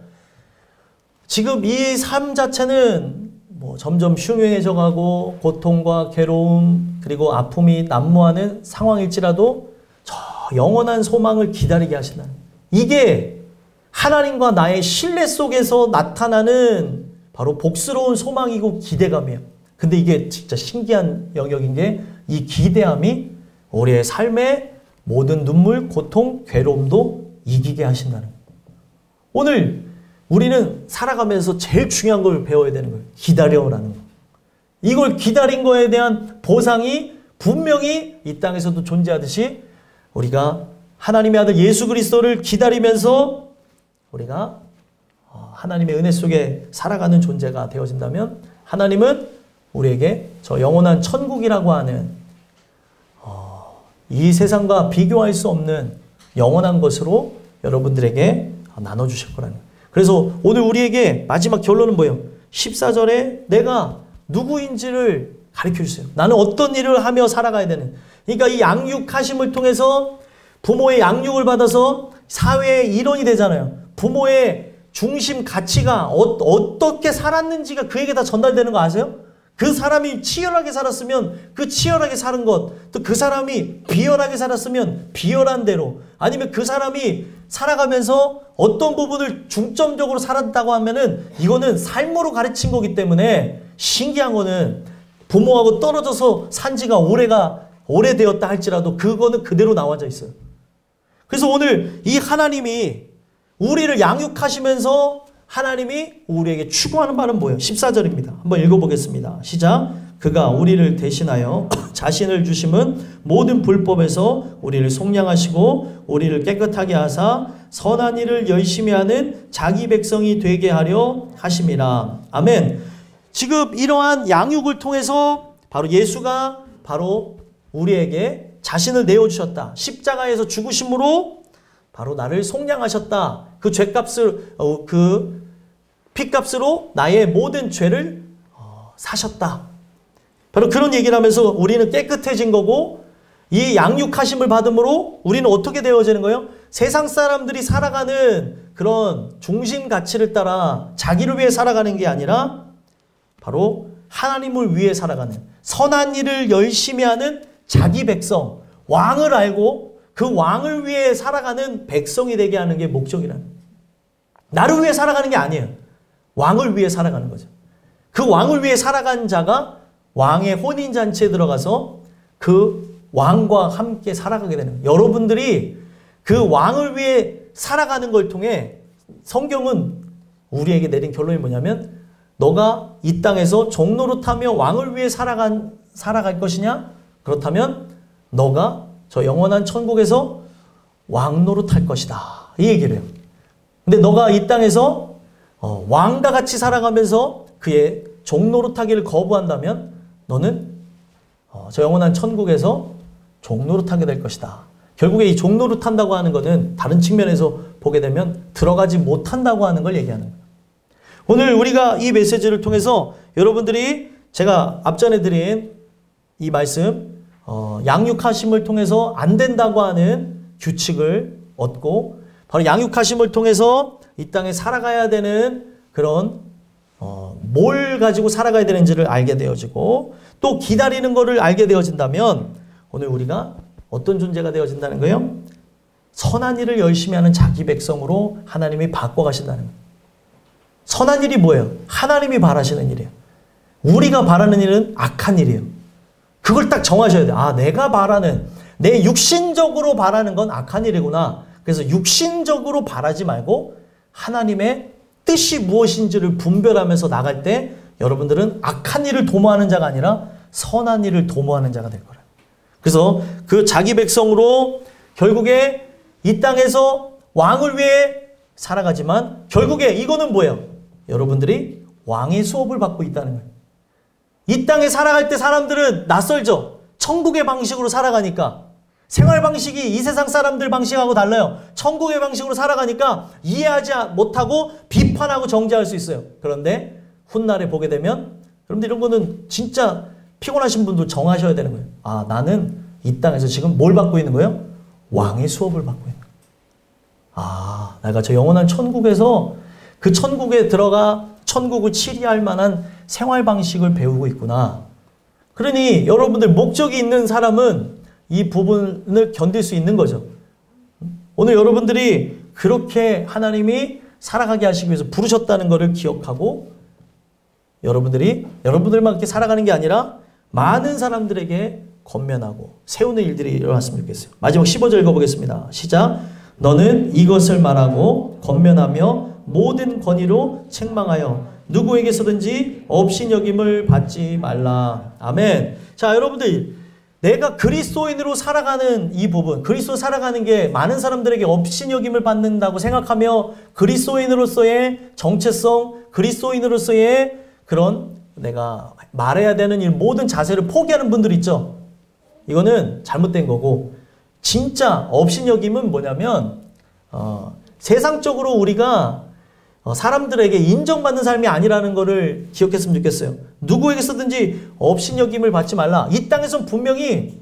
S2: 지금 이 삶 자체는 점점 흉흉해져 가고 고통과 괴로움 그리고 아픔이 난무하는 상황일지라도 저 영원한 소망을 기다리게 하신다는, 이게 하나님과 나의 신뢰 속에서 나타나는 바로 복스러운 소망이고 기대감이에요. 근데 이게 진짜 신기한 영역인 게, 이 기대함이 우리의 삶의 모든 눈물, 고통, 괴로움도 이기게 하신다는 거예요. 오늘 우리는 살아가면서 제일 중요한 걸 배워야 되는 거예요. 기다려라는 거. 이걸 기다린 거에 대한 보상이 분명히 이 땅에서도 존재하듯이, 우리가 하나님의 아들 예수 그리스도를 기다리면서 우리가 하나님의 은혜 속에 살아가는 존재가 되어진다면, 하나님은 우리에게 저 영원한 천국이라고 하는 이 세상과 비교할 수 없는 영원한 것으로 여러분들에게 나눠주실 거라는 거예요. 그래서 오늘 우리에게 마지막 결론은 뭐예요? 14절에 내가 누구인지를 가르쳐 주세요. 나는 어떤 일을 하며 살아가야 되는. 그러니까 이 양육하심을 통해서 부모의 양육을 받아서 사회의 일원이 되잖아요. 부모의 중심 가치가 어떻게 살았는지가 그에게 다 전달되는 거 아세요? 그 사람이 치열하게 살았으면 그 치열하게 사는 것, 또 그 사람이 비열하게 살았으면 비열한 대로, 아니면 그 사람이 살아가면서 어떤 부분을 중점적으로 살았다고 하면은 이거는 삶으로 가르친 거기 때문에, 신기한 거는 부모하고 떨어져서 산 지가 오래되었다 할지라도 그거는 그대로 나와져 있어요. 그래서 오늘 이 하나님이 우리를 양육하시면서 하나님이 우리에게 추구하는 바는 뭐예요? 14절입니다. 한번 읽어보겠습니다. 시작. 그가 우리를 대신하여 자신을 주심은 모든 불법에서 우리를 속량하시고 우리를 깨끗하게 하사 선한 일을 열심히 하는 자기 백성이 되게 하려 하심이라. 아멘. 지금 이러한 양육을 통해서 바로 예수가 바로 우리에게 자신을 내어주셨다. 십자가에서 죽으심으로 바로 나를 속량하셨다. 그 죄값을 그 피값으로 나의 모든 죄를 사셨다. 바로 그런 얘기를 하면서 우리는 깨끗해진 거고 이 양육하심을 받음으로 우리는 어떻게 되어지는 거예요? 세상 사람들이 살아가는 그런 중심 가치를 따라 자기를 위해 살아가는 게 아니라 바로 하나님을 위해 살아가는 선한 일을 열심히 하는 자기 백성, 왕을 알고 그 왕을 위해 살아가는 백성이 되게 하는 게 목적이라는 거예요. 나를 위해 살아가는 게 아니에요. 왕을 위해 살아가는 거죠. 그 왕을 위해 살아간 자가 왕의 혼인잔치에 들어가서 그 왕과 함께 살아가게 되는 거예요. 여러분들이 그 왕을 위해 살아가는 걸 통해 성경은 우리에게 내린 결론이 뭐냐면 너가 이 땅에서 종노릇하며 왕을 위해 살아갈 것이냐? 그렇다면 너가 저 영원한 천국에서 왕노릇할 것이다. 이 얘기를 해요. 근데 너가 이 땅에서 왕과 같이 살아가면서 그의 종노릇하기를 거부한다면 너는 저 영원한 천국에서 종노릇하게 될 것이다. 결국에 이 종노릇한다고 하는 것은 다른 측면에서 보게 되면 들어가지 못한다고 하는 걸 얘기하는 거예요. 오늘 우리가 이 메시지를 통해서 여러분들이 제가 앞전에 드린 이 말씀 양육하심을 통해서 안 된다고 하는 규칙을 얻고 바로 양육하심을 통해서 이 땅에 살아가야 되는 그런 뭘 가지고 살아가야 되는지를 알게 되어지고 또 기다리는 것을 알게 되어진다면 오늘 우리가 어떤 존재가 되어진다는 거예요? 선한 일을 열심히 하는 자기 백성으로 하나님이 바꿔가신다는 거예요. 선한 일이 뭐예요? 하나님이 바라시는 일이에요. 우리가 바라는 일은 악한 일이에요. 그걸 딱 정하셔야 돼요. 아, 내가 바라는, 내 육신적으로 바라는 건 악한 일이구나. 그래서 육신적으로 바라지 말고 하나님의 뜻이 무엇인지를 분별하면서 나갈 때 여러분들은 악한 일을 도모하는 자가 아니라 선한 일을 도모하는 자가 될 거예요. 그래서 그 자기 백성으로 결국에 이 땅에서 왕을 위해 살아가지만 결국에 이거는 뭐예요? 여러분들이 왕의 수업을 받고 있다는 거예요. 이 땅에 살아갈 때 사람들은 낯설죠. 천국의 방식으로 살아가니까. 생활 방식이 이 세상 사람들 방식하고 달라요. 천국의 방식으로 살아가니까 이해하지 못하고 비판하고 정죄할 수 있어요. 그런데 훗날에 보게 되면 여러분들 이런 거는 진짜 피곤하신 분들 정하셔야 되는 거예요. 아, 나는 이 땅에서 지금 뭘 받고 있는 거예요? 왕의 수업을 받고 있는 거예요. 아, 내가 저 영원한 천국에서 그 천국에 들어가 천국을 치리할 만한 생활 방식을 배우고 있구나. 그러니 여러분들 목적이 있는 사람은 이 부분을 견딜 수 있는 거죠. 오늘 여러분들이 그렇게 하나님이 살아가게 하시기 위해서 부르셨다는 것을 기억하고 여러분들만 그렇게 살아가는 게 아니라 많은 사람들에게 권면하고 세우는 일들이 일어났으면 좋겠어요. 마지막 15절 읽어보겠습니다. 시작. 너는 이것을 말하고 권면하며 모든 권위로 책망하여 누구에게서든지 업신여김을 받지 말라. 아멘. 자, 여러분들 내가 그리스도인으로 살아가는 이 부분, 그리스도 살아가는 게 많은 사람들에게 업신여김을 받는다고 생각하며 그리스도인으로서의 정체성, 그리스도인으로서의 그런 내가 말해야 되는 일 모든 자세를 포기하는 분들 있죠. 이거는 잘못된 거고 진짜 업신여김은 뭐냐면 세상적으로 우리가 사람들에게 인정받는 삶이 아니라는 것을 기억했으면 좋겠어요. 누구에게서든지 업신여김을 받지 말라. 이 땅에선 분명히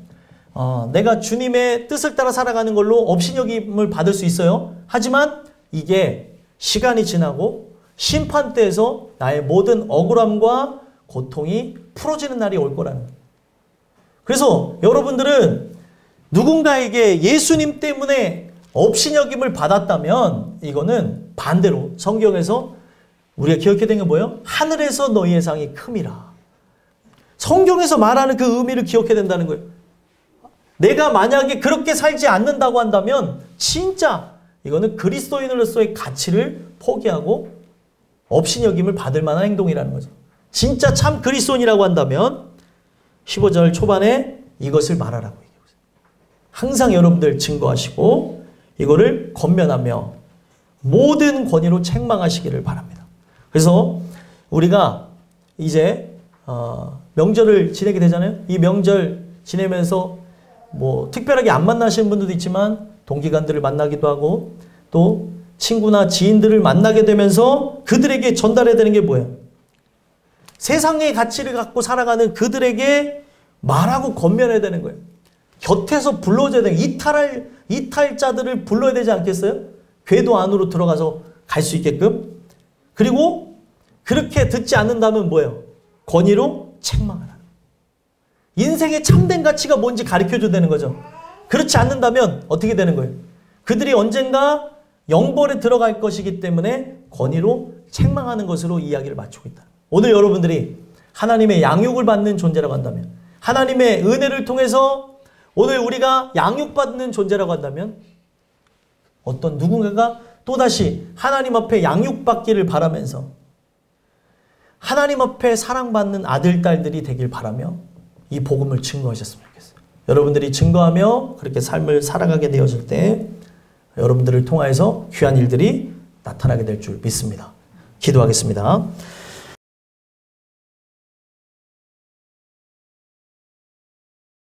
S2: 내가 주님의 뜻을 따라 살아가는 걸로 업신여김을 받을 수 있어요. 하지만 이게 시간이 지나고 심판대에서 나의 모든 억울함과 고통이 풀어지는 날이 올 거라는 거예요. 그래서 여러분들은 누군가에게 예수님 때문에 업신여김을 받았다면 이거는 반대로 성경에서 우리가 기억해야 되는 게 뭐예요? 하늘에서 너희의 상이 큼이라. 성경에서 말하는 그 의미를 기억해야 된다는 거예요. 내가 만약에 그렇게 살지 않는다고 한다면 진짜 이거는 그리스도인으로서의 가치를 포기하고 업신여김을 받을 만한 행동이라는 거죠. 진짜 참 그리스도인이라고 한다면 15절 초반에 이것을 말하라고 얘기해요. 항상 여러분들 증거하시고 이거를 권면하며 모든 권위로 책망하시기를 바랍니다. 그래서 우리가 이제 명절을 지내게 되잖아요. 이 명절 지내면서 뭐 특별하게 안 만나시는 분들도 있지만 동기간들을 만나기도 하고 또 친구나 지인들을 만나게 되면서 그들에게 전달해야 되는 게 뭐예요? 세상의 가치를 갖고 살아가는 그들에게 말하고 권면해야 되는 거예요. 곁에서 불러줘야 되는 이탈자들을 불러야 되지 않겠어요? 궤도 안으로 들어가서 갈 수 있게끔. 그리고 그렇게 듣지 않는다면 뭐예요? 권위로 책망하라. 인생의 참된 가치가 뭔지 가르쳐줘야 되는 거죠. 그렇지 않는다면 어떻게 되는 거예요? 그들이 언젠가 영벌에 들어갈 것이기 때문에 권위로 책망하는 것으로 이야기를 맞추고 있다. 오늘 여러분들이 하나님의 양육을 받는 존재라고 한다면, 하나님의 은혜를 통해서 오늘 우리가 양육받는 존재라고 한다면 어떤 누군가가 또다시 하나님 앞에 양육받기를 바라면서 하나님 앞에 사랑받는 아들, 딸들이 되길 바라며 이 복음을 증거하셨으면 좋겠어요. 여러분들이 증거하며 그렇게 삶을 살아가게 되어질 때 여러분들을 통하여서 귀한 일들이 나타나게 될 줄 믿습니다. 기도하겠습니다.